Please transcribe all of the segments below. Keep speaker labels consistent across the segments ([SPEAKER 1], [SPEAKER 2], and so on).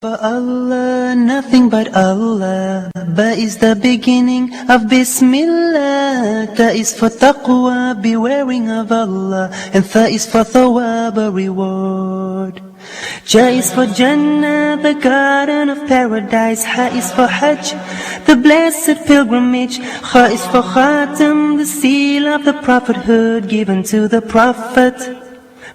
[SPEAKER 1] For Allah, nothing but Allah. Ba is the beginning of Bismillah. Ta is for taqwa, bewaring of Allah. And Tha is for thawab, a reward. Ja is for Jannah, the garden of paradise. Ha is for Hajj, the blessed pilgrimage. Kha is for Khatam, the seal of the prophethood given to the Prophet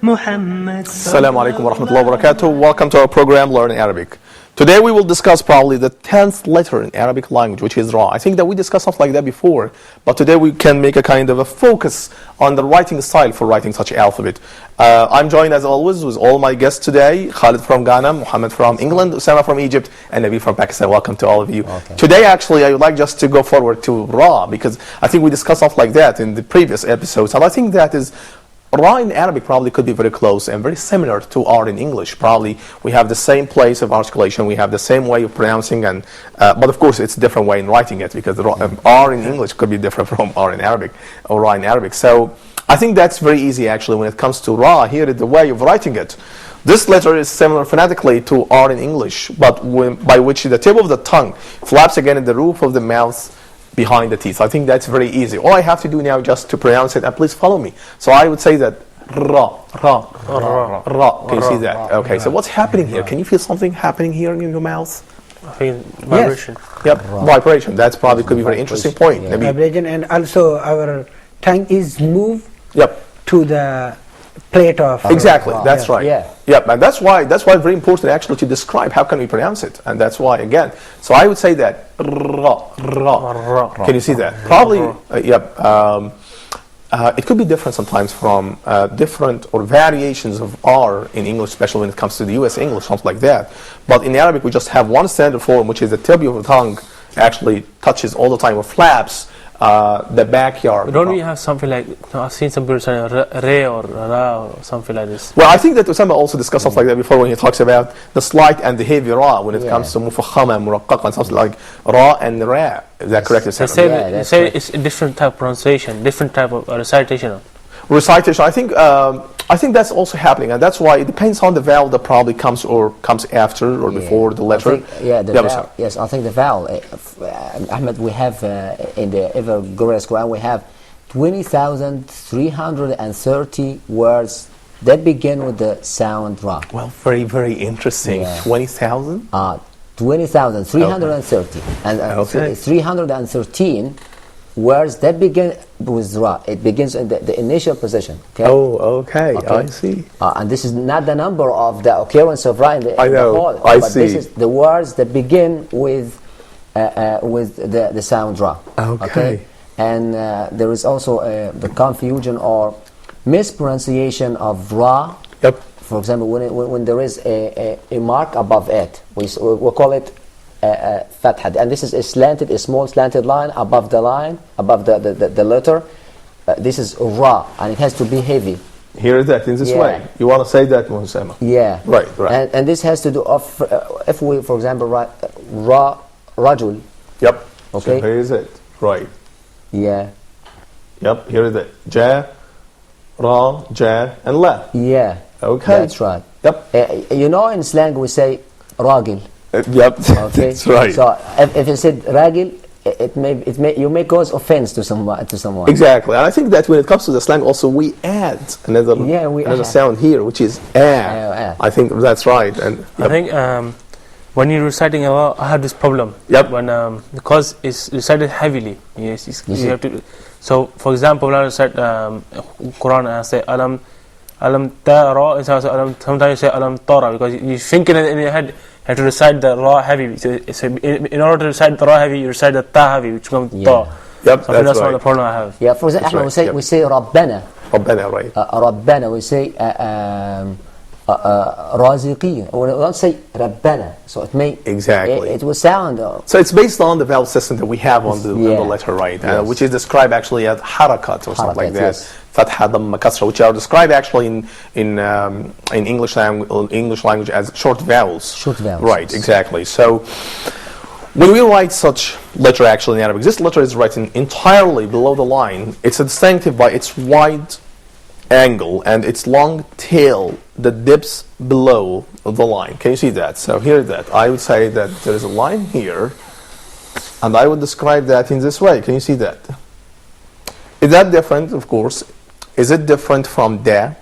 [SPEAKER 1] Muhammad.
[SPEAKER 2] Assalamu alaikum wa rahmatullahi wa barakatuh. Welcome to our program Learning Arabic. Today we will discuss probably the 10th letter in Arabic language, which is Ra. I think that we discussed something like that before, but today we can make a kind of a focus on the writing style for writing such alphabet. I'm joined as always with all my guests today: Khalid from Ghana, Muhammad from England, Usama from Egypt, and Nabi from Pakistan. Welcome to all of you. Okay. Today actually I would like just to go forward to Ra, because I think we discussed something like that in the previous episodes, and I think that is Ra in Arabic probably could be very close and very similar to R in English. Probably we have the same place of articulation, we have the same way of pronouncing, and but of course it's a different way in writing it, because R in English could be different from R in Arabic or Ra in Arabic. So I think that's very easy actually when it comes to Ra. Here is the way of writing it. This letter is similar phonetically to R in English, but by which the tip of the tongue flaps again in the roof of the mouth behind the teeth. I think that's very easy. All I have to do now just to pronounce it, and please follow me. So I would say that Ra, Ra, Ra, Ra. Can you see that? Okay, so what's happening here? Can you feel something happening here in your mouth?
[SPEAKER 3] I think vibration.
[SPEAKER 2] Yes. Yep, vibration. That's probably could be a very interesting point.
[SPEAKER 4] Yeah. Vibration, and also our tongue is moved to the plate of...
[SPEAKER 2] Exactly, that's right. Yeah. Yep, and that's why very important actually to describe how can we pronounce it, and that's why again. So I would say that Ra, Ra. Can you see that? Probably, it could be different sometimes from different or variations of R in English, especially when it comes to the US English, something like that. But in Arabic we just have one standard form, which is the tip of the tongue actually touches all the time or flaps the backyard.
[SPEAKER 3] Don't we have something like, I've seen some people saying Re or Ra or something like this?
[SPEAKER 2] Well, I think that Usama also discussed something like that before when he talks about the slight and the heavy Ra when it comes to Mufakhama, Muraqqaqa, and something like Ra and Ra. Is that correct?
[SPEAKER 3] They say it's a different type of pronunciation, different type of recitation.
[SPEAKER 2] I think that's also happening, and that's why it depends on the vowel that probably comes after or before the letter.
[SPEAKER 5] Vowel. Yes, I think the vowel. Ahmed, we have in the ever glorious Quran we have 20,330 words that begin with the sound Ra.
[SPEAKER 2] Well, very, very interesting. 20,000.
[SPEAKER 5] 20,330, and 313. Words that begin with Ra. It begins in the initial position. Okay?
[SPEAKER 2] Oh, okay. I see.
[SPEAKER 5] And this is not the number of the occurrence of Ra in the whole.
[SPEAKER 2] But
[SPEAKER 5] this is the words that begin with the sound Ra. Okay. And there is also the confusion or mispronunciation of Ra.
[SPEAKER 2] Yep.
[SPEAKER 5] For example, when there is a mark above it, we call it Fatha, and this is a small slanted line above the letter. This is Ra, and it has to be heavy.
[SPEAKER 2] Here is that in this way. You want to say that, Musama?
[SPEAKER 5] Yeah.
[SPEAKER 2] Right.
[SPEAKER 5] And this has to do if we, for example, write Ra, Rajul.
[SPEAKER 2] Yep.
[SPEAKER 5] Okay.
[SPEAKER 2] So here is it. Right.
[SPEAKER 5] Yeah.
[SPEAKER 2] Yep. Here is it. Ja, Ra, Ja, and La.
[SPEAKER 5] Yeah.
[SPEAKER 2] Okay.
[SPEAKER 5] That's right.
[SPEAKER 2] Yep.
[SPEAKER 5] In slang we say Ragil.
[SPEAKER 2] Yep, okay. That's right.
[SPEAKER 5] So if you said Ragil, you may cause offense to someone.
[SPEAKER 2] Exactly, and I think that when it comes to the slang, also we add another sound here, which is I think that's right. And
[SPEAKER 3] I think when you're reciting Allah, I have this problem.
[SPEAKER 2] Yep.
[SPEAKER 3] When because it's recited heavily. Yes, you have to. So, for example, when I recite Quran, I say Alam Tara. Sometimes you say Alam Tara because you think in your head. You have to recite the Ra heavy. So in order to recite the Ra heavy, you recite the Ta heavy, which becomes Ta.
[SPEAKER 2] Yep,
[SPEAKER 3] so that's one of the problem I have.
[SPEAKER 5] Yeah, for example, we say Rabbana.
[SPEAKER 2] Rabbana, right.
[SPEAKER 5] Rabbana, we say Raziqi. We don't say Rabbana. So it may...
[SPEAKER 2] Exactly.
[SPEAKER 5] It will sound...
[SPEAKER 2] So it's based on the vowel system that we have on the letter, right? Which is described actually as harakat or something like that.
[SPEAKER 5] Yes.
[SPEAKER 2] Fatha, Dhamma, Kasra, which are described actually in English language as short vowels.
[SPEAKER 5] Short vowels.
[SPEAKER 2] Right, exactly. So when we write such letter actually in Arabic, this letter is written entirely below the line. It's distinctive by its wide angle and its long tail that dips below the line. Can you see that? So here that I would say that there is a line here, and I would describe that in this way. Can you see that? Is that different? Of course. Is it different from da?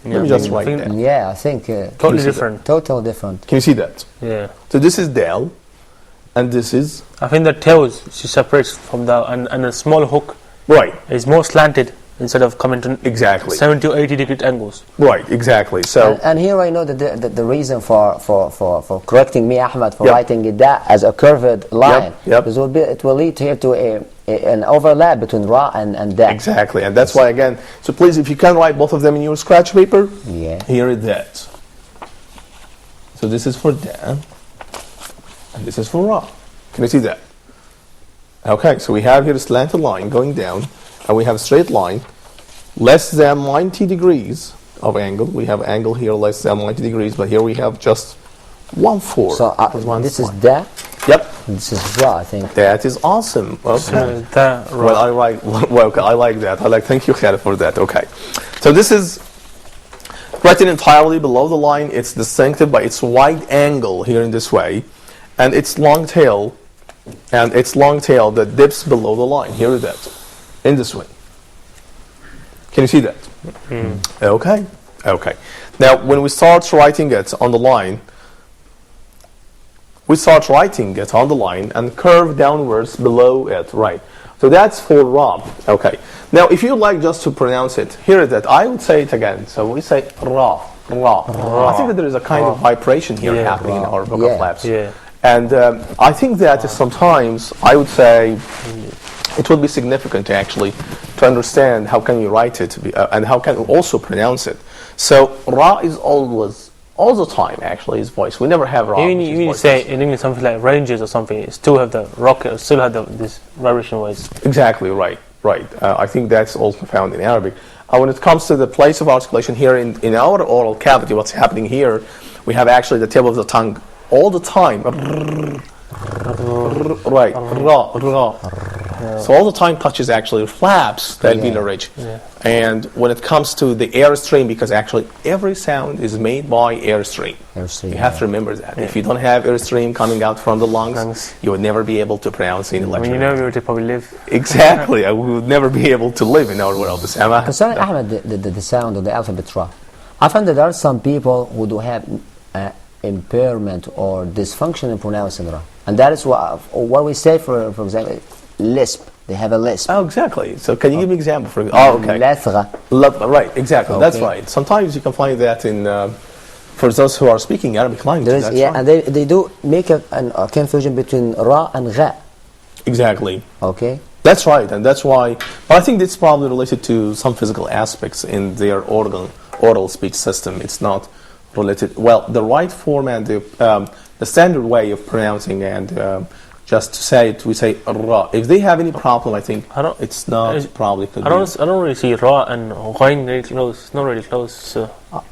[SPEAKER 2] Let me just write that.
[SPEAKER 5] Yeah, I think
[SPEAKER 3] totally different.
[SPEAKER 5] Totally different.
[SPEAKER 2] Can you see that?
[SPEAKER 3] Yeah.
[SPEAKER 2] So this is dal, and this is
[SPEAKER 3] I think the tails she separates from the and a small hook
[SPEAKER 2] right.
[SPEAKER 3] is more slanted instead of coming to
[SPEAKER 2] Exactly.
[SPEAKER 3] 70 to 80 degree angles.
[SPEAKER 2] Right. Exactly. So
[SPEAKER 5] And here I know that the reason for correcting me, Ahmed, for
[SPEAKER 2] Yep.
[SPEAKER 5] writing it that as a curved line,
[SPEAKER 2] yep.
[SPEAKER 5] because it will lead here to an overlap between ra and da.
[SPEAKER 2] exactly, and that's why again. So please, if you can write both of them in your scratch paper,
[SPEAKER 5] Yeah.
[SPEAKER 2] here is that. So this is for da, and this is for ra. Can you see that? Okay, so we have here a slanted line going down, and we have a straight line less than 90 degrees of angle. We have angle here less than 90 degrees, but here we have just 1/4.
[SPEAKER 5] So this is da,
[SPEAKER 2] Yep,
[SPEAKER 5] this is ra, I think.
[SPEAKER 2] that is awesome. Okay.
[SPEAKER 3] The
[SPEAKER 2] Well, I like. Well, okay, I like that. I like. Thank you, Khaled, for that. Okay, so this is written entirely below the line. It's distinctive by its wide angle here in this way, and its long tail, that dips below the line. Here is that, in this way. Can you see that? Okay. Okay. Now, when we start writing it on the line, and curve downwards below it, right? So that's for ra. Okay. Now, if you like just to pronounce it, here is that. I would say it again. So we say ra, ra. I think that there is a kind of vibration here happening in our vocal flaps.
[SPEAKER 3] Yeah.
[SPEAKER 2] And I think that sometimes I would say it would be significant to actually to understand how can you write it and how can you also pronounce it. So ra is always all the time actually his voice. We never have ra.
[SPEAKER 3] Even you say in English something like ranges or something, it still have the rocket, still have this vibration voice.
[SPEAKER 2] Exactly right. Right. I think that's also found in Arabic. When it comes to the place of articulation here in our oral cavity, what's happening here, we have actually the tip of the tongue all the time. Right. Ra, ra. So all the time touches actually flaps the alveolar ridge.
[SPEAKER 3] Yeah.
[SPEAKER 2] And when it comes to the airstream, because actually every sound is made by airstream.
[SPEAKER 5] Airstream,
[SPEAKER 2] You have to remember that. If you don't have airstream coming out from the lungs,
[SPEAKER 3] Lungs.
[SPEAKER 2] you would never be able to pronounce any
[SPEAKER 3] I
[SPEAKER 2] letter.
[SPEAKER 3] mean, you know where to probably live.
[SPEAKER 2] Exactly. We would never be able to live in our world.
[SPEAKER 5] Concerning Ahmed, the sound of the alphabet ra, I find that there are some people who do have impairment or dysfunction in pronouncing ra, and that is what we say for example, lisp. They have a lisp.
[SPEAKER 2] Oh, exactly. So can you give me an example? Okay.
[SPEAKER 5] Lethra.
[SPEAKER 2] Right, exactly.
[SPEAKER 5] Okay.
[SPEAKER 2] That's right. Sometimes you can find that in, for those who are speaking Arabic language. That's right.
[SPEAKER 5] And they do make a confusion between ra and gha.
[SPEAKER 2] Exactly.
[SPEAKER 5] Okay.
[SPEAKER 2] That's right, and that's why. But I think it's probably related to some physical aspects in their oral speech system. It's not related. Well, the right form and the standard way of pronouncing and just to say it, we say ra. If they have any problem, I think it's not probably.
[SPEAKER 3] I don't really see ra and ghain really close. It's not really close. So.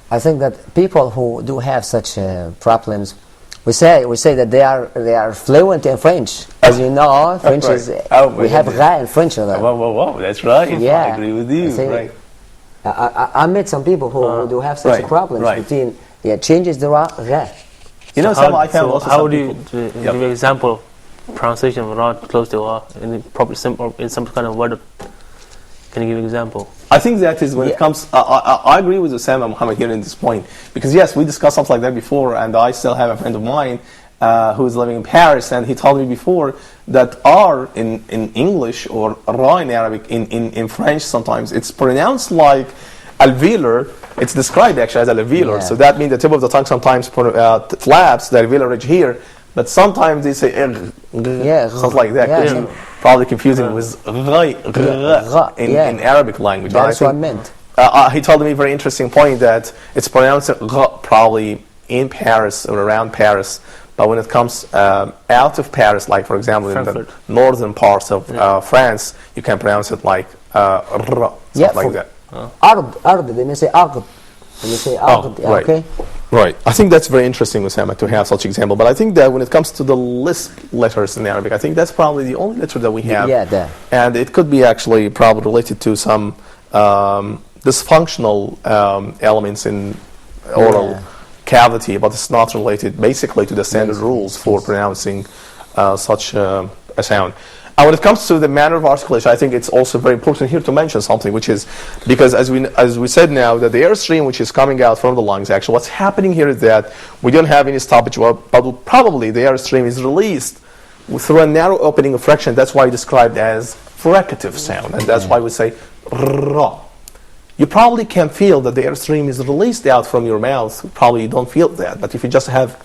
[SPEAKER 5] I think that people who do have such problems, we say that they are fluent in French. As you know, French is we have gha in French.
[SPEAKER 2] Whoa, that's right.
[SPEAKER 5] Yeah,
[SPEAKER 2] I agree with you. Right.
[SPEAKER 5] I met some people who do have such problems between changes the ra gha.
[SPEAKER 2] You know, I found also
[SPEAKER 3] how
[SPEAKER 2] some
[SPEAKER 3] do you
[SPEAKER 2] people.
[SPEAKER 3] give an example? Pronunciation of ra close to ra in proper in some kind of word. Can you give an example?
[SPEAKER 2] I think that is when it comes. I agree with Osama Muhammad here in this point because yes, we discussed something like that before, and I still have a friend of mine who is living in Paris, and he told me before that R in English or ra in Arabic in French sometimes it's pronounced like alveolar. It's described actually as alveolar, so that means the tip of the tongue sometimes flaps the alveolar ridge here. But sometimes they say something like that.
[SPEAKER 5] Yeah.
[SPEAKER 2] Probably confusing with in Arabic language.
[SPEAKER 5] That's what I meant.
[SPEAKER 2] He told me a very interesting point that it's pronounced probably in Paris or around Paris, but when it comes out of Paris, like for example in the northern parts of France, you can pronounce it like something like that.
[SPEAKER 5] Ard, they may say ard. They may say ard,
[SPEAKER 2] right.
[SPEAKER 5] okay?
[SPEAKER 2] Right. I think that's very interesting, Osama, to have such example. But I think that when it comes to the lisp letters in Arabic, I think that's probably the only letter that we have.
[SPEAKER 5] Yeah, there.
[SPEAKER 2] And it could be actually probably related to some dysfunctional elements in oral cavity, but it's not related basically to the standard rules for pronouncing such a sound. And when it comes to the manner of articulation, I think it's also very important here to mention something, which is because as we said now, that the airstream which is coming out from the lungs, actually what's happening here is that we don't have any stoppage, but probably the airstream is released through a narrow opening of friction. That's why it's described as fricative sound, and that's why we say ra. You probably can feel that the airstream is released out from your mouth. Probably you don't feel that, but if you just have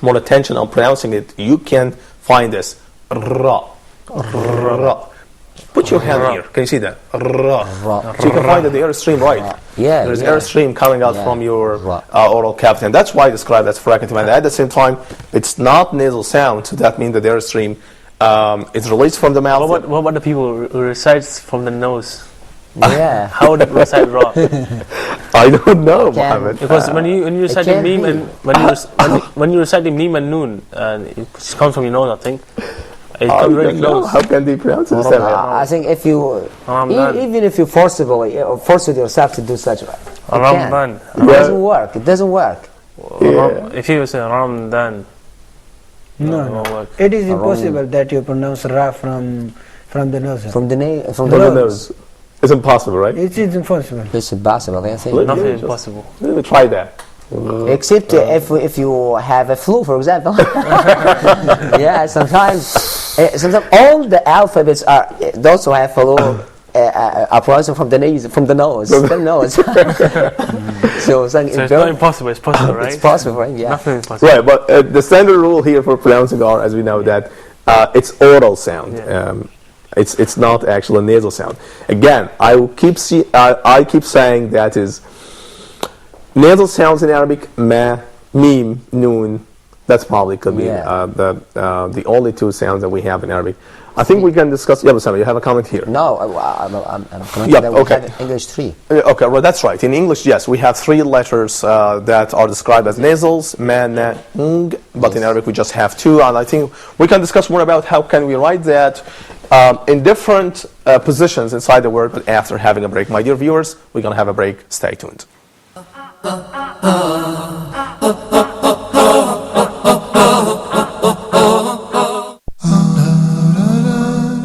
[SPEAKER 2] more attention on pronouncing it, you can find this ra. Ra. Put your hand here. Can you see that? Ra. So you can find that the airstream, right? There's airstream coming out from your oral cavity, and that's why it's described as fricative. And at the same time, it's not nasal sound, so that means that the airstream is released from the mouth.
[SPEAKER 3] What about the people who recites from the nose?
[SPEAKER 5] Yeah.
[SPEAKER 3] How would it recite ra?
[SPEAKER 2] I don't know, Mohammed.
[SPEAKER 3] Because when you recite the meme and when you recite the meme and noon, and it comes from your nose, I think. It comes very close.
[SPEAKER 2] How can they pronounce it?
[SPEAKER 5] I think if you, even if you force yourself to do such, it doesn't work. It doesn't work.
[SPEAKER 3] If you say Ramadan,
[SPEAKER 4] no. It is impossible that you pronounce ra from the nose.
[SPEAKER 5] From the nose.
[SPEAKER 2] It's impossible, right?
[SPEAKER 4] It is impossible.
[SPEAKER 5] It's impossible. I think.
[SPEAKER 3] Nothing impossible.
[SPEAKER 2] Let me try that.
[SPEAKER 5] Except if you have a flu, for example. Yeah, sometimes all the alphabets are those who have flu are pronounced from the nose. So it's
[SPEAKER 3] not impossible. It's possible, right?
[SPEAKER 5] It's possible, right? Yeah.
[SPEAKER 3] Nothing is possible.
[SPEAKER 2] Right, but the standard rule here for pronouncing R, as we know, that it's oral sound.
[SPEAKER 3] Yeah.
[SPEAKER 2] It's not actually a nasal sound. Again, I keep saying that is nasal sounds in Arabic, ma, mim, noon. That's probably could be the only two sounds that we have in Arabic. I think we can discuss. Yeah, Osama, you have a comment here.
[SPEAKER 5] No, I'm commenting that we have in English 3.
[SPEAKER 2] Okay, well that's right. In English, yes, we have 3 letters that are described as nasals, ma, na, ng. But in Arabic, we just have 2, and I think we can discuss more about how can we write that in different positions inside the word. But after having a break, my dear viewers, we're gonna have a break. Stay tuned.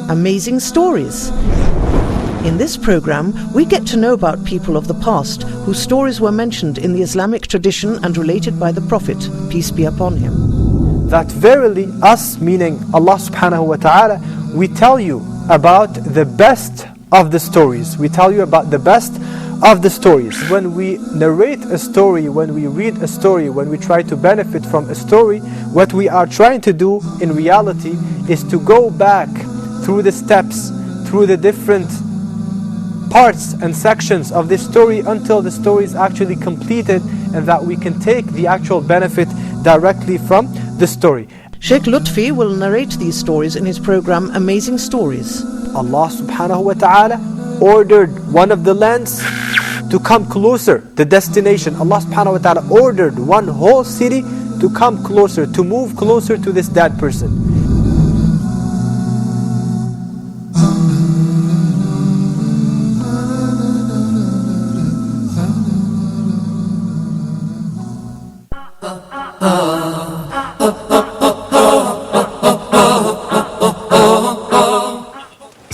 [SPEAKER 6] Amazing stories. In this program, we get to know about people of the past whose stories were mentioned in the Islamic tradition and related by the Prophet, peace be upon him.
[SPEAKER 7] That verily us, meaning Allah subhanahu wa ta'ala, we tell you about the best of the stories. We tell you about the best of the stories. When we narrate a story, when we read a story, when we try to benefit from a story, what we are trying to do in reality is to go back through the steps, through the different parts and sections of this story until the story is actually completed, and that we can take the actual benefit directly from the story.
[SPEAKER 6] Sheikh Lutfi will narrate these stories in his program Amazing Stories.
[SPEAKER 7] Allah subhanahu wa ta'ala ordered one of the lands to come closer, the destination. Allah subhanahu wa ta'ala ordered one whole city to come closer, to move closer to this dead person.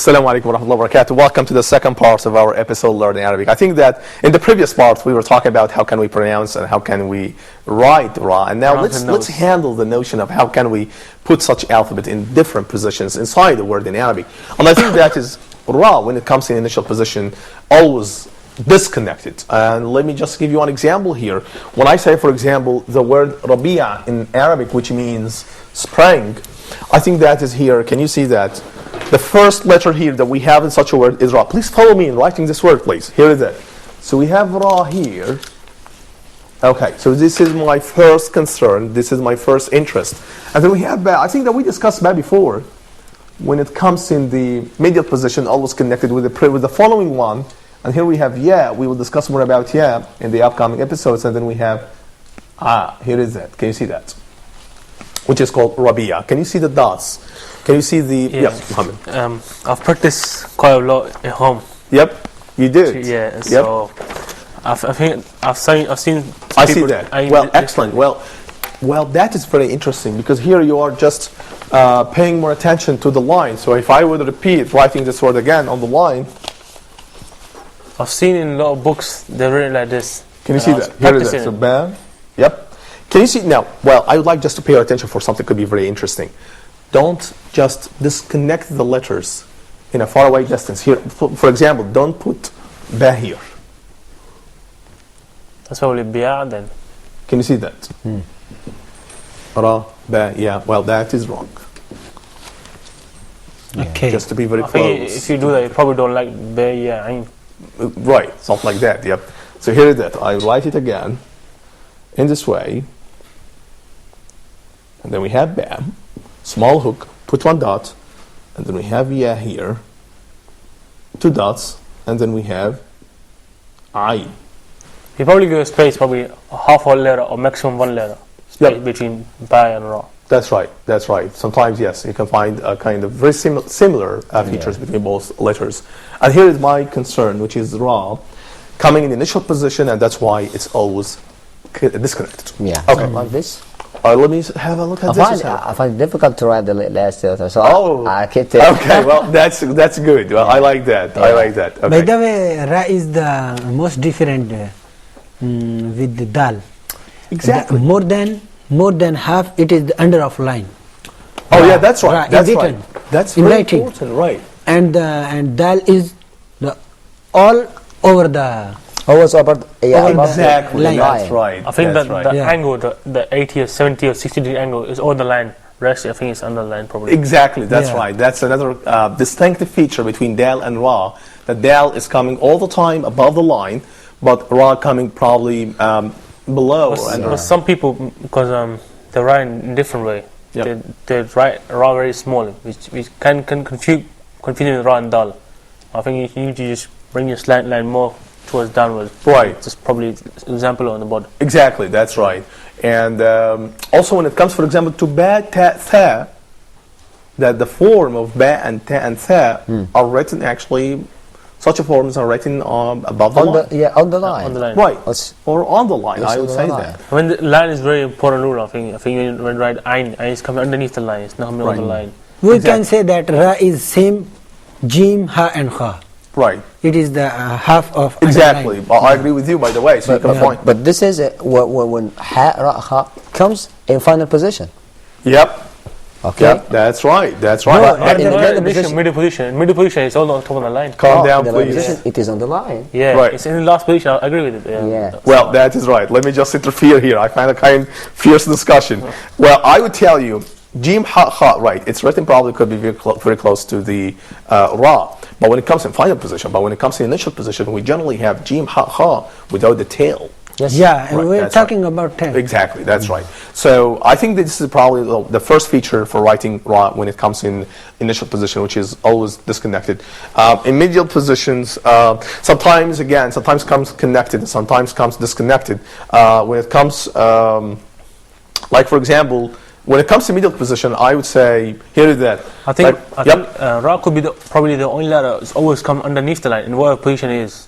[SPEAKER 2] Assalamu alaikum wa rahmatullahi wa barakatuh. Welcome to the second part of our episode Learning Arabic. I think that in the previous part we were talking about how can we pronounce and how can we write Ra, and now let's handle the notion of how can we put such alphabet in different positions inside the word in Arabic. And I think that is Ra, when it comes in initial position, always disconnected. And let me just give you an example here. When I say, for example, the word Rabi'a in Arabic, which means spring, I think that is here. Can you see that? The first letter here that we have in such a word is Ra. Please follow me in writing this word, please. Here is it. So we have Ra here. Okay, so this is my first concern. This is my first interest. And then we have Ba. I think that we discussed Ba before. When it comes in the medial position, always connected with the following one. And here we have Ya. We will discuss more about Ya in the upcoming episodes. And then we have here is it. Can you see that? Which is called Rabi'a. Can you see the dots? Can you see the...
[SPEAKER 3] Yes.
[SPEAKER 2] Muhammad.
[SPEAKER 3] I've practiced quite a lot at home.
[SPEAKER 2] Yep, you did.
[SPEAKER 3] Yeah,
[SPEAKER 2] yep.
[SPEAKER 3] so I think I've seen.
[SPEAKER 2] I see
[SPEAKER 3] people-
[SPEAKER 2] that. Well, excellent. Well, that is very interesting because here you are just paying more attention to the line. So if I would repeat writing this word again on the line,
[SPEAKER 3] I've seen in a lot of books they're written like this.
[SPEAKER 2] can you
[SPEAKER 3] And
[SPEAKER 2] see
[SPEAKER 3] I was
[SPEAKER 2] that? Here it is.
[SPEAKER 3] practicing
[SPEAKER 2] So
[SPEAKER 3] it.
[SPEAKER 2] bam. Yep. Can you see now? Well, I would like just to pay attention for something could be very interesting. Don't just disconnect the letters in a faraway distance. Here, for example, don't put ba here.
[SPEAKER 3] That's probably bi'a then.
[SPEAKER 2] Can you see that? Ra, ba, yeah. Well, that is wrong.
[SPEAKER 4] Okay.
[SPEAKER 2] Just to be very
[SPEAKER 3] I think
[SPEAKER 2] close.
[SPEAKER 3] if you do that, you probably don't like bi'a.
[SPEAKER 2] Right, something like that, yep. So here is that. I write it again in this way. And then we have bam, small hook, put one dot, and then we have yeah here, two dots, and then we have I.
[SPEAKER 3] You probably give a space, probably half a letter or maximum one letter space
[SPEAKER 2] Yep.
[SPEAKER 3] between ba and ra.
[SPEAKER 2] That's right, that's right. Sometimes, yes, you can find a kind of very similar features between both letters. And here is my concern, which is ra, coming in the initial position, and that's why it's always disconnected.
[SPEAKER 5] Yeah.
[SPEAKER 2] Okay.
[SPEAKER 5] Like this.
[SPEAKER 2] Let me have a look at this.
[SPEAKER 5] I find it difficult to write the last letter, so
[SPEAKER 2] Oh.
[SPEAKER 5] I kept it.
[SPEAKER 2] Okay, well, that's good. Well, I like that. I like that.
[SPEAKER 4] By
[SPEAKER 2] Okay.
[SPEAKER 4] the way, Ra is the most different with the Dal.
[SPEAKER 2] Exactly.
[SPEAKER 4] More than half, it is the under of line.
[SPEAKER 2] Oh,
[SPEAKER 4] Ra,
[SPEAKER 2] yeah, that's
[SPEAKER 4] Ra,
[SPEAKER 2] right.
[SPEAKER 4] in
[SPEAKER 2] That's
[SPEAKER 4] written.
[SPEAKER 2] right. That's
[SPEAKER 4] In
[SPEAKER 2] very
[SPEAKER 4] writing.
[SPEAKER 2] important, right?
[SPEAKER 4] And Dal is the all over the.
[SPEAKER 5] Always above the
[SPEAKER 2] Exactly.
[SPEAKER 4] line.
[SPEAKER 2] That's right.
[SPEAKER 3] I think
[SPEAKER 2] that's
[SPEAKER 3] that
[SPEAKER 2] right.
[SPEAKER 3] the
[SPEAKER 4] Yeah.
[SPEAKER 3] angle, the 80 or 70 or 60 degree angle is on the line. Rest, I think it's under the line probably.
[SPEAKER 2] Exactly. That's
[SPEAKER 4] Yeah.
[SPEAKER 2] right. That's another distinctive feature between dal and ra. That dal is coming all the time above the line, but ra coming probably below or under.
[SPEAKER 3] But some people, because they write in a different way.
[SPEAKER 2] Yep.
[SPEAKER 3] They write ra very small, which can confuse with ra and dal. I think you need to just bring your slant line more towards downwards.
[SPEAKER 2] Right.
[SPEAKER 3] Just probably example on the board.
[SPEAKER 2] Exactly, that's right. And also when it comes, for example, to ba, ta, tha, that the form of ba and ta and tha are written actually, such a forms are written above the
[SPEAKER 5] on
[SPEAKER 2] line.
[SPEAKER 5] the on the line.
[SPEAKER 3] On the line.
[SPEAKER 2] Right,
[SPEAKER 5] It's-
[SPEAKER 2] or on the line,
[SPEAKER 5] Yes,
[SPEAKER 2] I would
[SPEAKER 5] on
[SPEAKER 2] say
[SPEAKER 5] the
[SPEAKER 2] that.
[SPEAKER 3] When the line is very important rule, I think when you write ayn is coming underneath the line, it's not coming on the
[SPEAKER 2] Right.
[SPEAKER 3] line.
[SPEAKER 4] We
[SPEAKER 2] Exactly.
[SPEAKER 4] can say that Ra is same Jim, Ha and Kha.
[SPEAKER 2] Right,
[SPEAKER 4] It is the half of
[SPEAKER 2] exactly.
[SPEAKER 4] underline.
[SPEAKER 2] Well, I agree with you, by the way, so you can find.
[SPEAKER 5] But this is when ha ra ha comes in final position.
[SPEAKER 2] Yep,
[SPEAKER 5] Okay.
[SPEAKER 2] yep, that's right, that's right.
[SPEAKER 5] No,
[SPEAKER 2] But-
[SPEAKER 5] in the middle position-
[SPEAKER 3] Middle position. Middle position is all on top of the line.
[SPEAKER 2] Calm
[SPEAKER 5] Oh,
[SPEAKER 2] down,
[SPEAKER 5] in the middle
[SPEAKER 2] please.
[SPEAKER 5] position, it is on the line.
[SPEAKER 3] Yeah,
[SPEAKER 2] Right.
[SPEAKER 3] it's in the last position. I agree with it. Yeah.
[SPEAKER 5] Yeah.
[SPEAKER 2] Well, that is right. Let me just interfere here. I find a kind of fierce discussion. Well, I would tell you, Jim Ha Ha, right, it's written probably could be very close to the Ra. But when it comes in final position, but when it comes in initial position, we generally have Jim Ha Ha without the tail.
[SPEAKER 5] Yes.
[SPEAKER 4] Yeah, and
[SPEAKER 2] Right,
[SPEAKER 4] we're
[SPEAKER 2] that's
[SPEAKER 4] talking about 10.
[SPEAKER 2] Exactly, that's right. So I think this is probably the first feature for writing Ra when it comes in initial position, which is always disconnected. In medial positions, sometimes comes connected, sometimes comes disconnected. When it comes, like for example, when it comes to medial position, I would say here is that.
[SPEAKER 3] I think
[SPEAKER 2] Yep.
[SPEAKER 3] Ra could be probably the only letter that's always come underneath the line in whatever position it is.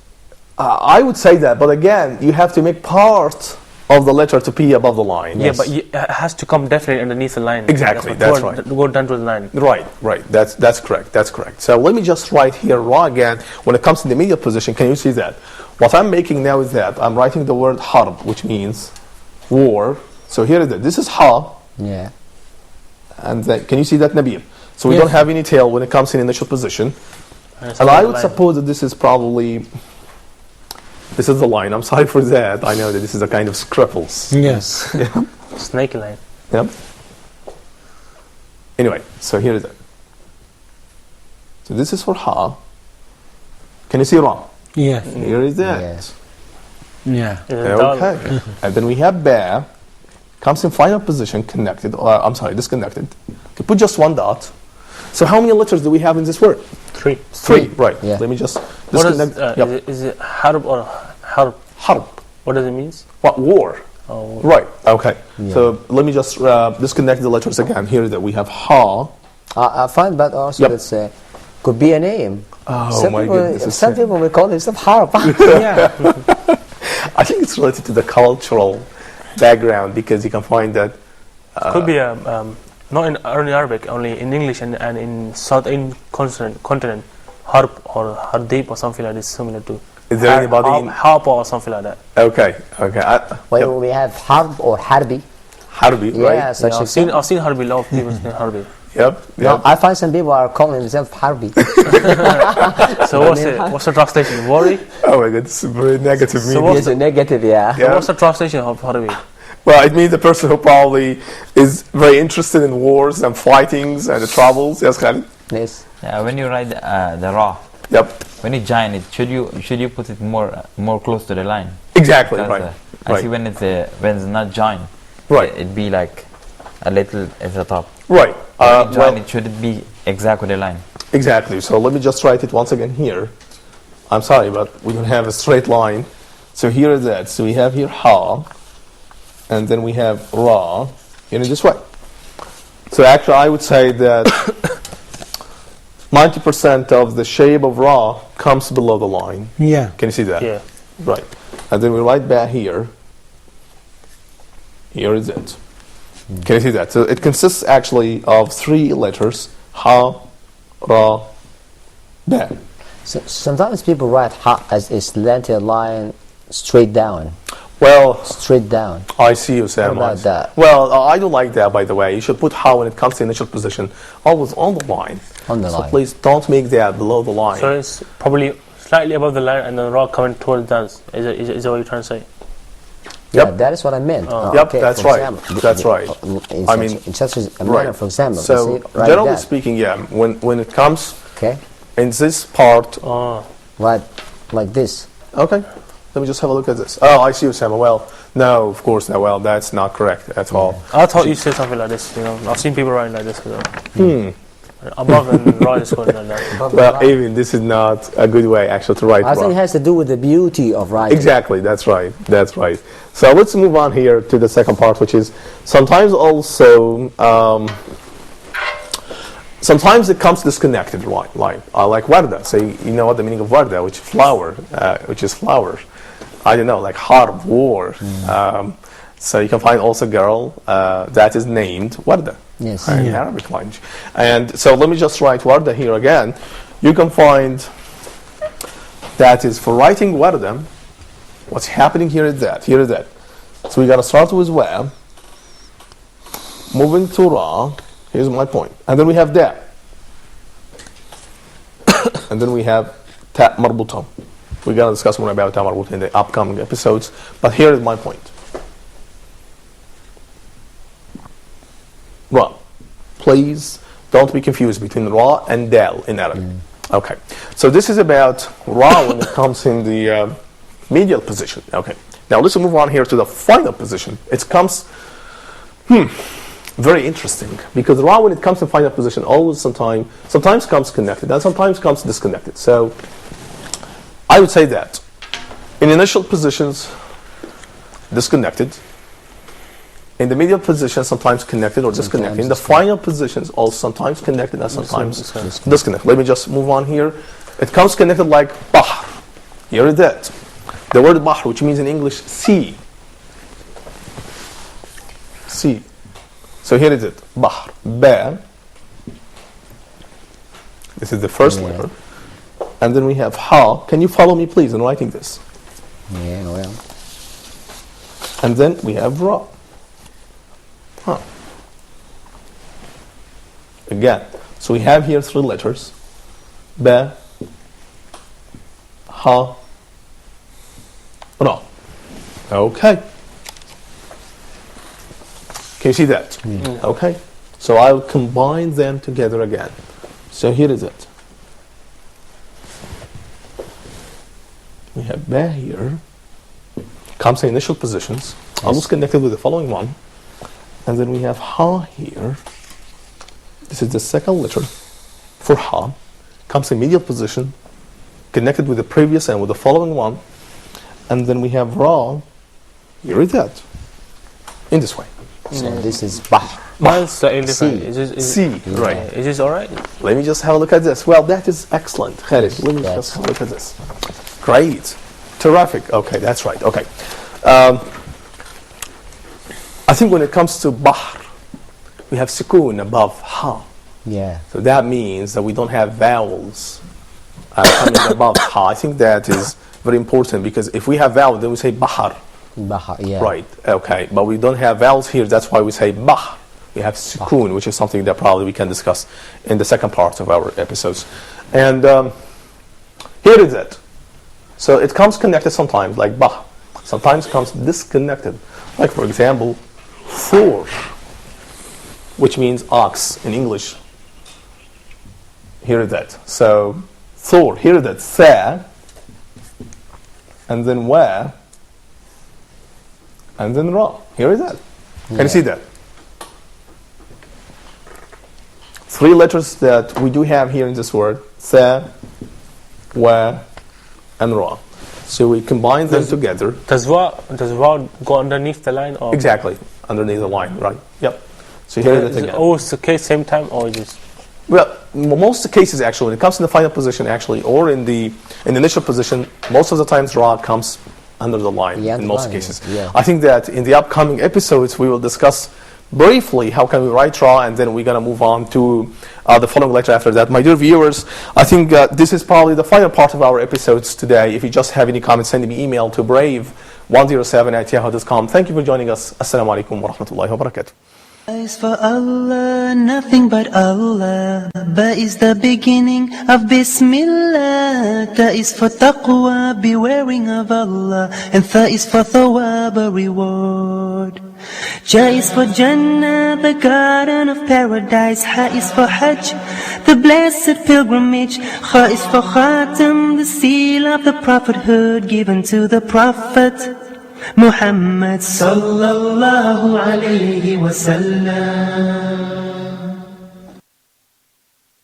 [SPEAKER 2] I would say that, but again, you have to make part of the letter to be above the line.
[SPEAKER 3] Yeah, but it has to come definitely underneath the line.
[SPEAKER 2] Exactly, that's right.
[SPEAKER 3] Go down to the line.
[SPEAKER 2] Right. That's correct. That's correct. So let me just write here Ra again. When it comes to the medial position, can you see that? What I'm making now is that I'm writing the word harb, which means war. So here it is. This is Ha,
[SPEAKER 5] Yeah.
[SPEAKER 2] and then, can you see that, Nabil? So we
[SPEAKER 4] Yes.
[SPEAKER 2] don't have any tail when it comes in initial position.
[SPEAKER 3] it's
[SPEAKER 2] And
[SPEAKER 3] on
[SPEAKER 2] I
[SPEAKER 3] the
[SPEAKER 2] would
[SPEAKER 3] line.
[SPEAKER 2] suppose that this is probably, this is the line. I'm sorry for that. I know that this is a kind of scribbles.
[SPEAKER 4] Yes.
[SPEAKER 3] Snake line.
[SPEAKER 2] Yep. Anyway, so here is it. So this is for Ha. Can you see Ra?
[SPEAKER 4] Yes.
[SPEAKER 2] Here is that.
[SPEAKER 5] Yes.
[SPEAKER 4] Yeah.
[SPEAKER 2] Okay. And then we have Ba, comes in final position, connected, disconnected. Okay, put just one dot. So how many letters do we have in this word?
[SPEAKER 3] 3.
[SPEAKER 2] Three, right.
[SPEAKER 5] Yeah.
[SPEAKER 2] Let me just
[SPEAKER 3] What is,
[SPEAKER 2] disconnect. Yep.
[SPEAKER 3] is it harb or harb?
[SPEAKER 2] Harb.
[SPEAKER 3] What does it mean?
[SPEAKER 2] What? War.
[SPEAKER 3] Oh,
[SPEAKER 2] Right, okay. So let me just disconnect the letters again. Here that we have Ha.
[SPEAKER 5] I find that also
[SPEAKER 2] Yep.
[SPEAKER 5] that's could be a name.
[SPEAKER 2] Oh
[SPEAKER 5] Some
[SPEAKER 2] my
[SPEAKER 5] people,
[SPEAKER 2] goodness.
[SPEAKER 5] some people will call themselves harp.
[SPEAKER 4] Yeah.
[SPEAKER 2] I think it's related to the cultural background, because you can find that
[SPEAKER 3] Could be not in only Arabic, only in English and in South Indian continent, harp or hardip or something like this, similar to.
[SPEAKER 2] Is there anybody in
[SPEAKER 3] harp or something like that?
[SPEAKER 2] Okay.
[SPEAKER 5] Well, we have harb or harbi.
[SPEAKER 2] Harbi,
[SPEAKER 5] Yeah,
[SPEAKER 2] right?
[SPEAKER 5] such
[SPEAKER 3] I've
[SPEAKER 5] a
[SPEAKER 3] seen harbi. A lot of people say harbi.
[SPEAKER 2] Yep.
[SPEAKER 5] No, I find some people are calling themselves harbi.
[SPEAKER 3] So what's the translation? Worry.
[SPEAKER 2] Oh my God, it's a very negative
[SPEAKER 3] So
[SPEAKER 2] meaning.
[SPEAKER 3] what's
[SPEAKER 5] It's a negative, yeah.
[SPEAKER 2] Yeah.
[SPEAKER 3] What's the translation of harbi?
[SPEAKER 2] Well, it means a person who probably is very interested in wars and fightings and the troubles. Yes, Khalid?
[SPEAKER 5] Yes.
[SPEAKER 8] Yeah, when you write the raw,
[SPEAKER 2] Yep.
[SPEAKER 8] when you join it, should you put it more close to the line?
[SPEAKER 2] Exactly,
[SPEAKER 8] Because,
[SPEAKER 2] right.
[SPEAKER 8] I see when it's not joined,
[SPEAKER 2] Right.
[SPEAKER 8] it'd be like a little at the top.
[SPEAKER 2] Right.
[SPEAKER 8] When you join
[SPEAKER 2] Well,
[SPEAKER 8] it, should it be exact with the line?
[SPEAKER 2] exactly. So let me just write it once again here. I'm sorry, but we don't have a straight line. So here is that. So we have here ha, and then we have ra, in this way. So actually, I would say that 90% of the shape of ra comes below the line.
[SPEAKER 4] Yeah.
[SPEAKER 2] Can you see that?
[SPEAKER 3] Yeah.
[SPEAKER 2] Right. And then we write ba here. Here is it. Can you see that? So it consists actually of 3 letters: ha, ra, ba.
[SPEAKER 5] So sometimes people write ha as a slanted line straight down.
[SPEAKER 2] Well,
[SPEAKER 5] Straight down.
[SPEAKER 2] I see you, Sam.
[SPEAKER 5] What about that?
[SPEAKER 2] Well, I don't like that, by the way. You should put ha when it comes to initial position always on the line.
[SPEAKER 5] On the
[SPEAKER 2] So
[SPEAKER 5] line.
[SPEAKER 2] please don't make that below the line.
[SPEAKER 3] So it's probably slightly above the line and then raw coming towards dance. Is that what you're trying to say?
[SPEAKER 5] Yeah,
[SPEAKER 2] Yep.
[SPEAKER 5] that is what I meant.
[SPEAKER 2] Yep, that's
[SPEAKER 5] for
[SPEAKER 2] right.
[SPEAKER 5] example,
[SPEAKER 2] That's right.
[SPEAKER 5] In such a manner, for example.
[SPEAKER 2] So
[SPEAKER 5] you see, right
[SPEAKER 2] generally
[SPEAKER 5] that.
[SPEAKER 2] speaking, yeah, when it comes
[SPEAKER 5] Okay.
[SPEAKER 2] in this part,
[SPEAKER 5] Right, like this.
[SPEAKER 2] okay. Let me just have a look at this. Oh, I see you, Sam. Well, no, of course not. Well, that's not correct at all.
[SPEAKER 3] I thought you said something like this. I've seen people writing like this. Above and right is going like that.
[SPEAKER 2] Well, even this is not a good way actually to write
[SPEAKER 5] I think
[SPEAKER 2] wrong.
[SPEAKER 5] it has to do with the beauty of writing.
[SPEAKER 2] Exactly, that's right. That's right. So let's move on here to the second part, which is sometimes also sometimes it comes disconnected line. Like warda. So you know what the meaning of warda, which is flower. I don't know, like harb, war. So you can find also girl that is named warda.
[SPEAKER 5] Yes.
[SPEAKER 2] In Arabic language. And so let me just write warda here again. You can find that is for writing warda. What's happening here is that. So we got to start with wa, moving to ra. Here's my point. And then we have da. And then we have ta marbuta. We're going to discuss more about ta marbuta in the upcoming episodes. But here is my point. Ra. Please don't be confused between ra and dal in Arabic. Okay. So this is about ra when it comes in the medial position. Okay. Now let's move on here to the final position. It comes very interesting, because ra when it comes in final position always sometimes comes connected and sometimes comes disconnected. So I would say that in initial positions disconnected, in the medial position sometimes connected or disconnected, in the final positions also sometimes connected and sometimes disconnected. Let me just move on here. It comes connected like bahr. Here it is. The word bahr, which means in English sea. Sea. So here is it. Bahr. Ba. This is the first letter. And then we have ha. Can you follow me please in writing this?
[SPEAKER 5] Yeah, well.
[SPEAKER 2] And then we have ra. Huh. Again. So we have here 3 letters. Ba. Ha. Ra. Okay. Can you see that? Okay. So I'll combine them together again. So here is it. We have ba here. Comes in initial positions. Almost connected with the following one. And then we have ha here. This is the second letter for ha. Comes in medial position. Connected with the previous and with the following one. And then we have ra. Here is that. In this way.
[SPEAKER 5] So this is bahr.
[SPEAKER 3] Mine's slightly different.
[SPEAKER 2] See, right.
[SPEAKER 3] Is this alright?
[SPEAKER 2] Let me just have a look at this. Well, that is excellent. Khalid, let me just have a look at this. Great. Terrific. Okay, that's right. Okay. I think when it comes to bahr, we have sukoon above ha.
[SPEAKER 5] Yeah.
[SPEAKER 2] So that means that we don't have vowels coming above ha. I think that is very important, because if we have vowels, then we say bahar.
[SPEAKER 5] Bahar, yeah.
[SPEAKER 2] Right, okay. But we don't have vowels here, that's why we say bah. We have sukoon, which is something that probably we can discuss in the second part of our episodes. And here is it. So it comes connected sometimes, like bah. Sometimes it comes disconnected. Like, for example, thor, which means ox in English. Here is it. So, thor, here is it. Tha, and then wa, and then ra. Here is that. Can you see that? 3 letters that we do have here in this word: tha, wa, and ra. So we combine them together.
[SPEAKER 3] Does wa go underneath the line? Or
[SPEAKER 2] Exactly, underneath the line, right? Yep. So here is it again.
[SPEAKER 3] Always the case same time, or just?
[SPEAKER 2] Well, most of the cases actually, when it comes in the final position actually, or in the initial position, most of the times ra comes under the line in most cases.
[SPEAKER 5] Yeah.
[SPEAKER 2] I think that in the upcoming episodes we will discuss briefly how can we write ra, and then we're going to move on to the following letter after that. My dear viewers, I think this is probably the final part of our episodes today. If you just have any comments, send me email to brave107@yahoo.com. Thank you for joining us. Assalamu alaikum wa rahmatullahi wa barakatuh.
[SPEAKER 1] Is for Allah, nothing but Allah. Ba is the beginning of Bismillah. Ta is for taqwa, bewaring of Allah. And Tha is for thawab, a reward. Ja is for Jannah, the garden of paradise. Ha is for Hajj, the blessed pilgrimage. Kha is for Khatam, the seal of the prophethood given to the Prophet Muhammad sallallahu alayhi wa sallam.